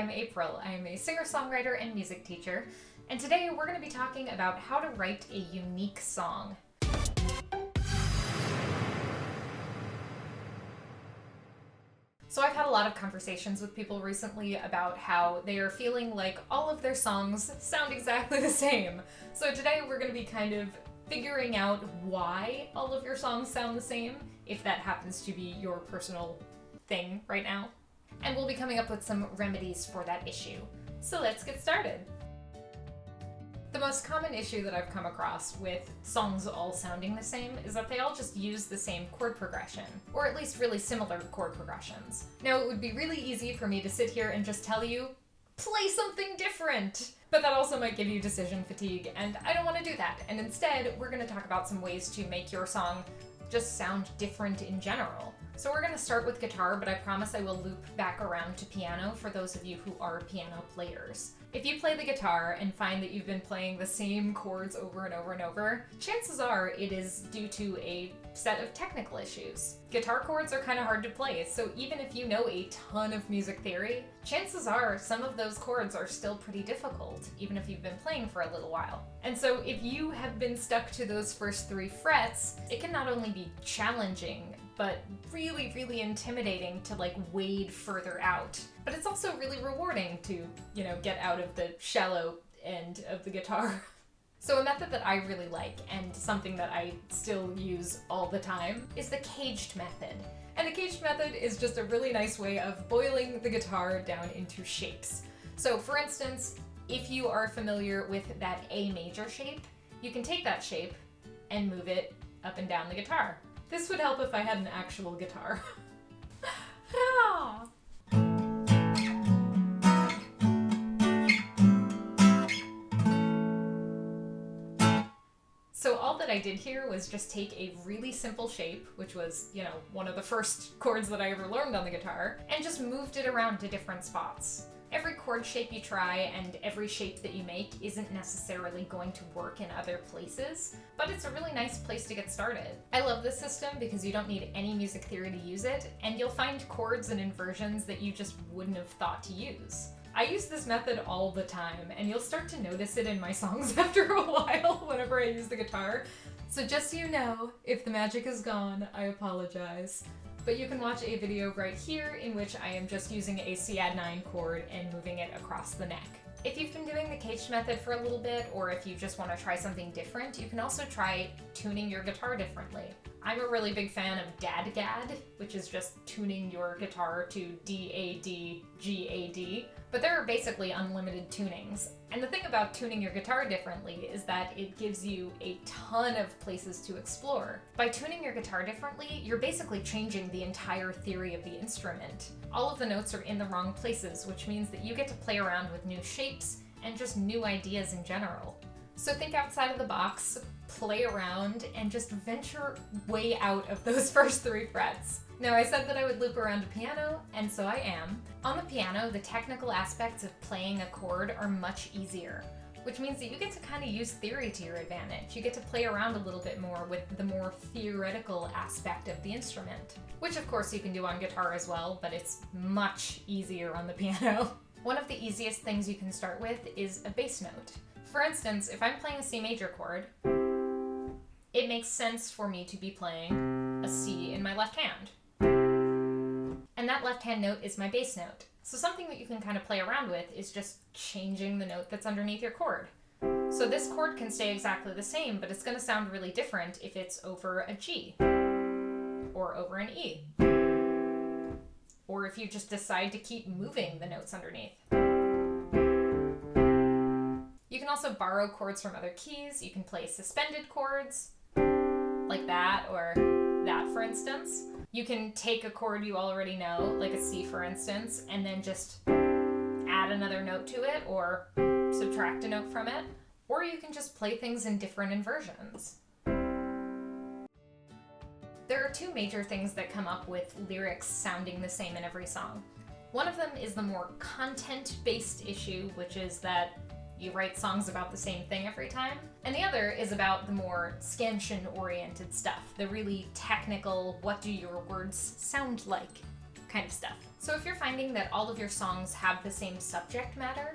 I'm April. I am a singer-songwriter and music teacher, and today we're going to be talking about how to write a unique song. So I've had a lot of conversations with people recently about how they are feeling like all of their songs sound exactly the same. So today we're going to be kind of figuring out why all of your songs sound the same, if that happens to be your personal thing right now. And we'll be coming up with some remedies for that issue. So let's get started. The most common issue that I've come across with songs all sounding the same is that they all just use the same chord progression, or at least really similar chord progressions. Now, it would be really easy for me to sit here and just tell you, play something different! But that also might give you decision fatigue, and I don't want to do that. And instead, we're going to talk about some ways to make your song just sound different in general. So we're going to start with guitar, but I promise I will loop back around to piano for those of you who are piano players. If you play the guitar and find that you've been playing the same chords over and over and over, chances are it is due to a set of technical issues. Guitar chords are kind of hard to play, so even if you know a ton of music theory, chances are some of those chords are still pretty difficult, even if you've been playing for a little while. And so if you have been stuck to those first 3 frets, it can not only be challenging, but really, really intimidating to wade further out. But it's also really rewarding to, get out of the shallow end of the guitar. So a method that I really like, and something that I still use all the time, is the caged method. And the caged method is just a really nice way of boiling the guitar down into shapes. So for instance, if you are familiar with that A major shape, you can take that shape and move it up and down the guitar. This would help if I had an actual guitar. So all that I did here was just take a really simple shape, which was, one of the first chords that I ever learned on the guitar, and just moved it around to different spots. Every chord shape you try and every shape that you make isn't necessarily going to work in other places, but it's a really nice place to get started. I love this system because you don't need any music theory to use it, and you'll find chords and inversions that you just wouldn't have thought to use. I use this method all the time, and you'll start to notice it in my songs after a while whenever I use the guitar. So just so you know, if the magic is gone, I apologize. But you can watch a video right here in which I am just using a C-add-9 chord and moving it across the neck. If you've been doing the caged method for a little bit, or if you just want to try something different, you can also try tuning your guitar differently. I'm a really big fan of DAD-GAD, which is just tuning your guitar to D-A-D, G-A-D, but there are basically unlimited tunings. And the thing about tuning your guitar differently is that it gives you a ton of places to explore. By tuning your guitar differently, you're basically changing the entire theory of the instrument. All of the notes are in the wrong places, which means that you get to play around with new shapes and just new ideas in general. So think outside of the box, play around, and just venture way out of those first 3 frets. Now, I said that I would loop around a piano, and so I am. On the piano, the technical aspects of playing a chord are much easier, which means that you get to kind of use theory to your advantage. You get to play around a little bit more with the more theoretical aspect of the instrument, which of course you can do on guitar as well, but it's much easier on the piano. One of the easiest things you can start with is a bass note. For instance, if I'm playing a C major chord, it makes sense for me to be playing a C in my left hand. And that left hand note is my bass note. So something that you can kind of play around with is just changing the note that's underneath your chord. So this chord can stay exactly the same, but it's going to sound really different if it's over a G, or over an E, or if you just decide to keep moving the notes underneath. You can also borrow chords from other keys. You can play suspended chords, like that, or that, for instance. You can take a chord you already know, like a C, for instance, and then just add another note to it, or subtract a note from it. Or you can just play things in different inversions. There are 2 major things that come up with lyrics sounding the same in every song. One of them is the more content-based issue, which is that you write songs about the same thing every time. And the other is about the more scansion-oriented stuff, the really technical, what do your words sound like kind of stuff. So if you're finding that all of your songs have the same subject matter,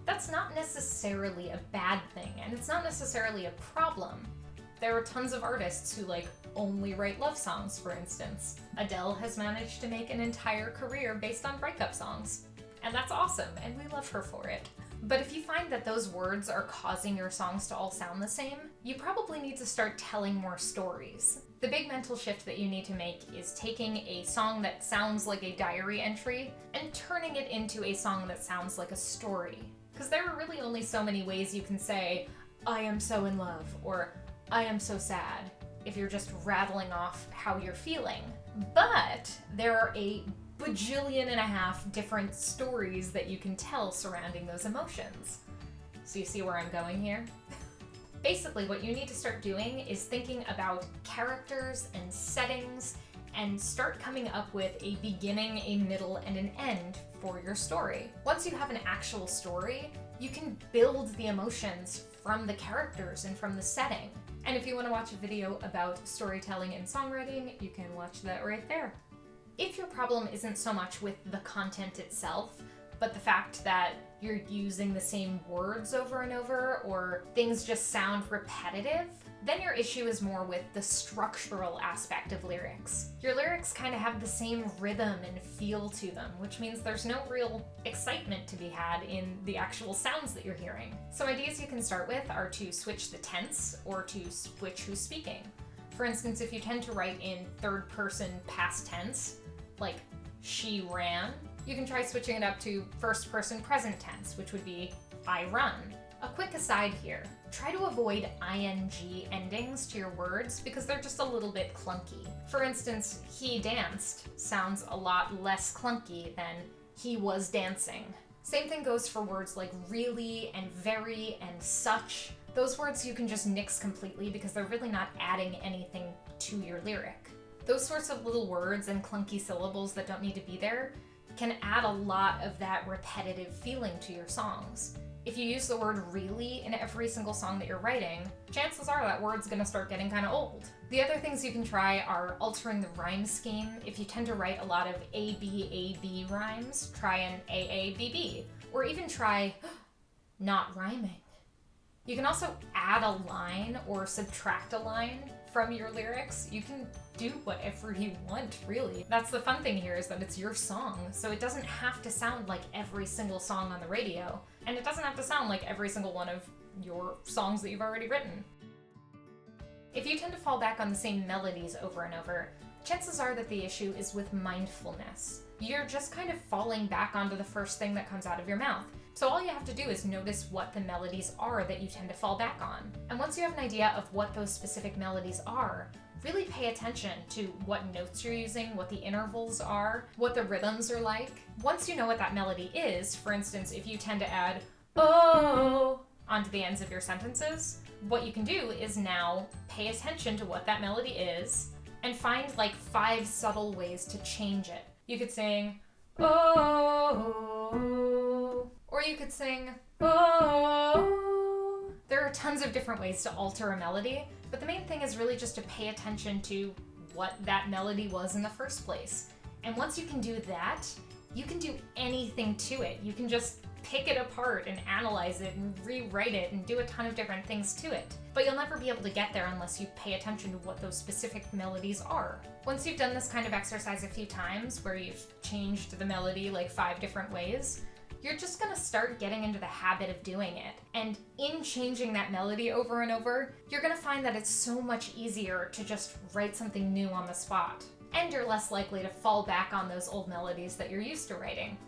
that's not necessarily a bad thing, and it's not necessarily a problem. There are tons of artists who only write love songs, for instance. Adele has managed to make an entire career based on breakup songs. And that's awesome, and we love her for it. But if you find that those words are causing your songs to all sound the same, you probably need to start telling more stories. The big mental shift that you need to make is taking a song that sounds like a diary entry and turning it into a song that sounds like a story. Because there are really only so many ways you can say, I am so in love, or I am so sad, if you're just rattling off how you're feeling. But there are a bajillion and a half different stories that you can tell surrounding those emotions. So you see where I'm going here? Basically, what you need to start doing is thinking about characters and settings and start coming up with a beginning, a middle, and an end for your story. Once you have an actual story, you can build the emotions from the characters and from the setting. And if you want to watch a video about storytelling and songwriting, you can watch that right there. If your problem isn't so much with the content itself, but the fact that you're using the same words over and over, or things just sound repetitive, then your issue is more with the structural aspect of lyrics. Your lyrics kind of have the same rhythm and feel to them, which means there's no real excitement to be had in the actual sounds that you're hearing. So ideas you can start with are to switch the tense or to switch who's speaking. For instance, if you tend to write in third person past tense, like she ran, you can try switching it up to first person present tense, which would be I run. A quick aside here, try to avoid ing endings to your words because they're just a little bit clunky. For instance, he danced sounds a lot less clunky than he was dancing. Same thing goes for words like really and very and such. Those words you can just nix completely because they're really not adding anything to your lyric. Those sorts of little words and clunky syllables that don't need to be there can add a lot of that repetitive feeling to your songs. If you use the word really in every single song that you're writing, chances are that word's gonna start getting kind of old. The other things you can try are altering the rhyme scheme. If you tend to write a lot of A-B rhymes, try an A-A-B-B, or even try not rhyming. You can also add a line or subtract a line from your lyrics. You can do whatever you want, really. That's the fun thing here, is that it's your song, so it doesn't have to sound like every single song on the radio, and it doesn't have to sound like every single one of your songs that you've already written. If you tend to fall back on the same melodies over and over, chances are that the issue is with mindfulness. You're just kind of falling back onto the first thing that comes out of your mouth. So all you have to do is notice what the melodies are that you tend to fall back on. And once you have an idea of what those specific melodies are, really pay attention to what notes you're using, what the intervals are, what the rhythms are like. Once you know what that melody is, for instance, if you tend to add oh onto the ends of your sentences, what you can do is now pay attention to what that melody is and find 5 subtle ways to change it. You could sing oh, or you could sing oh. There are tons of different ways to alter a melody, but the main thing is really just to pay attention to what that melody was in the first place. And once you can do that, you can do anything to it. You can just pick it apart and analyze it and rewrite it and do a ton of different things to it. But you'll never be able to get there unless you pay attention to what those specific melodies are. Once you've done this kind of exercise a few times, where you've changed the melody 5 different ways, you're just gonna start getting into the habit of doing it. And in changing that melody over and over, you're gonna find that it's so much easier to just write something new on the spot. And you're less likely to fall back on those old melodies that you're used to writing.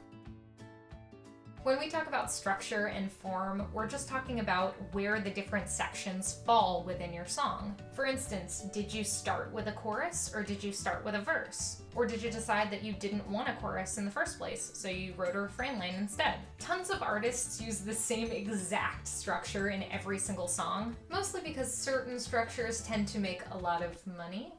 When we talk about structure and form, we're just talking about where the different sections fall within your song. For instance, did you start with a chorus or did you start with a verse? Or did you decide that you didn't want a chorus in the first place, so you wrote a refrain line instead? Tons of artists use the same exact structure in every single song, mostly because certain structures tend to make a lot of money.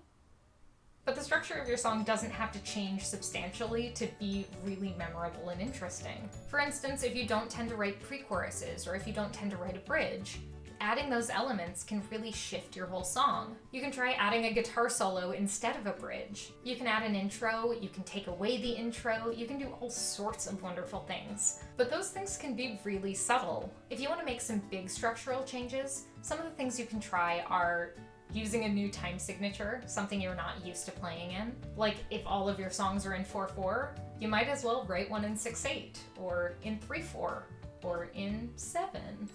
But the structure of your song doesn't have to change substantially to be really memorable and interesting. For instance, if you don't tend to write pre-choruses, or if you don't tend to write a bridge, adding those elements can really shift your whole song. You can try adding a guitar solo instead of a bridge. You can add an intro, you can take away the intro, you can do all sorts of wonderful things. But those things can be really subtle. If you want to make some big structural changes, some of the things you can try are using a new time signature, something you're not used to playing in. Like if all of your songs are in 4/4, you might as well write one in 6/8, or in 3/4, or in 7.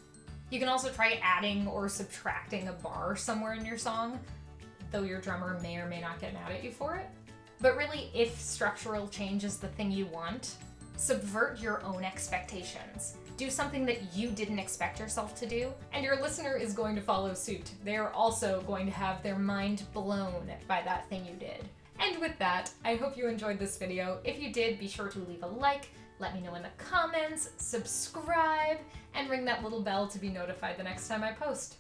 You can also try adding or subtracting a bar somewhere in your song, though your drummer may or may not get mad at you for it. But really, if structural change is the thing you want, subvert your own expectations. Do something that you didn't expect yourself to do, and your listener is going to follow suit. They are also going to have their mind blown by that thing you did. And with that, I hope you enjoyed this video. If you did, be sure to leave a like, let me know in the comments, subscribe, and ring that little bell to be notified the next time I post.